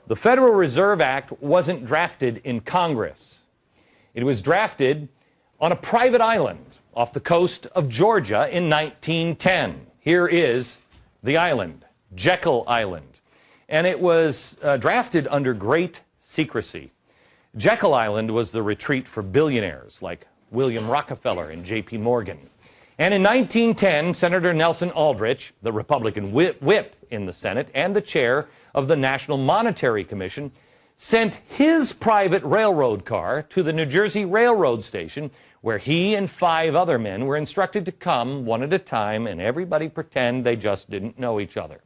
The Federal Reserve Act wasn't drafted in Congress. It was drafted on a private island off the coast of Georgia in 1910. Here is the island, Jekyll Island. And it was drafted under great secrecy. Jekyll Island was the retreat for billionaires like William Rockefeller and J.P. Morgan. And in 1910, Senator Nelson Aldrich, the Republican whip in the Senate and the chair of the National Monetary Commission, sent his private railroad car to the New Jersey Railroad Station, where he and 5 other men were instructed to come one at a time and everybody pretend they just didn't know each other.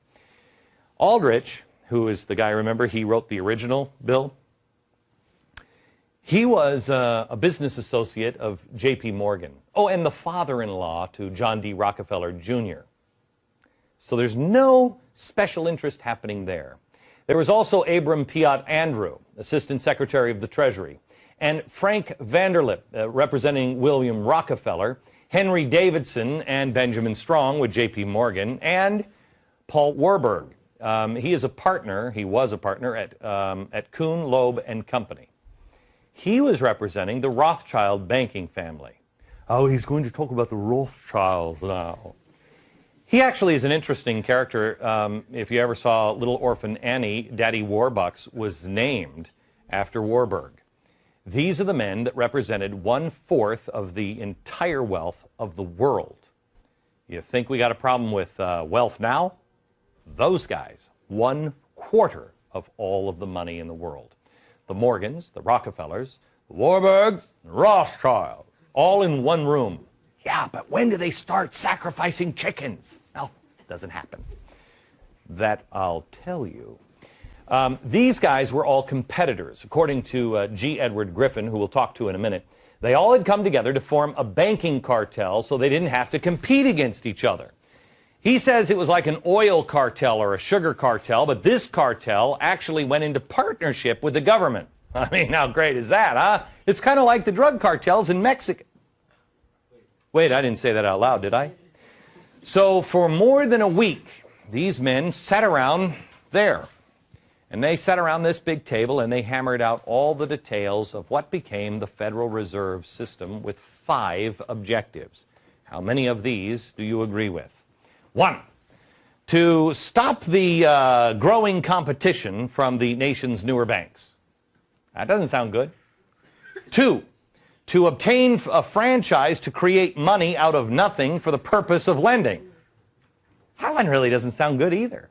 Aldrich, who is the guy, remember, he wrote the original bill. He was a business associate of J.P. Morgan. Oh, and the father-in-law to John D. Rockefeller, Jr. So there's no special interest happening there. There was also Abram Piatt Andrew, Assistant Secretary of the Treasury, and Frank Vanderlip, representing William Rockefeller, Henry Davidson and Benjamin Strong with J.P. Morgan, and Paul Warburg. He was a partner at Kuhn, Loeb and Company. He was representing the Rothschild banking family. Oh, he's going to talk about the Rothschilds now. He actually is an interesting character. If you ever saw Little Orphan Annie, Daddy Warbucks was named after Warburg. These are the men that represented 1/4 of the entire wealth of the world. You think we got a problem with wealth now? Those guys, 1/4 of all of the money in the world. The Morgans, the Rockefellers, the Warburgs, the Rothschilds, all in one room. Yeah, but when do they start sacrificing chickens? Well, it doesn't happen. That I'll tell you. These guys were all competitors. According to G. Edward Griffin, who we'll talk to in a minute, they all had come together to form a banking cartel so they didn't have to compete against each other. He says it was like an oil cartel or a sugar cartel, but this cartel actually went into partnership with the government. I mean, how great is that, huh? It's kind of like the drug cartels in Mexico. Wait, I didn't say that out loud, did I? So for more than a week, these men sat around there. And they sat around this big table and they hammered out all the details of what became the Federal Reserve System with 5 objectives. How many of these do you agree with? 1, to stop the growing competition from the nation's newer banks. That doesn't sound good. 2, to obtain a franchise to create money out of nothing for the purpose of lending. That one really doesn't sound good either.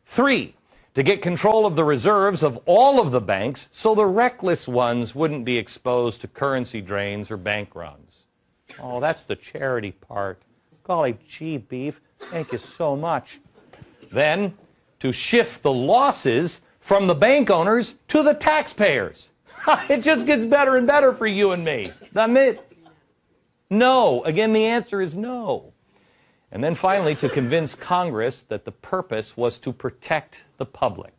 3, to get control of the reserves of all of the banks so the reckless ones wouldn't be exposed to currency drains or bank runs. Oh, that's the charity part. Golly gee beef, thank you so much. Then, to shift the losses from the bank owners to the taxpayers. It just gets better and better for you and me, doesn't it? No. Again, the answer is no. And then finally, to convince Congress that the purpose was to protect the public.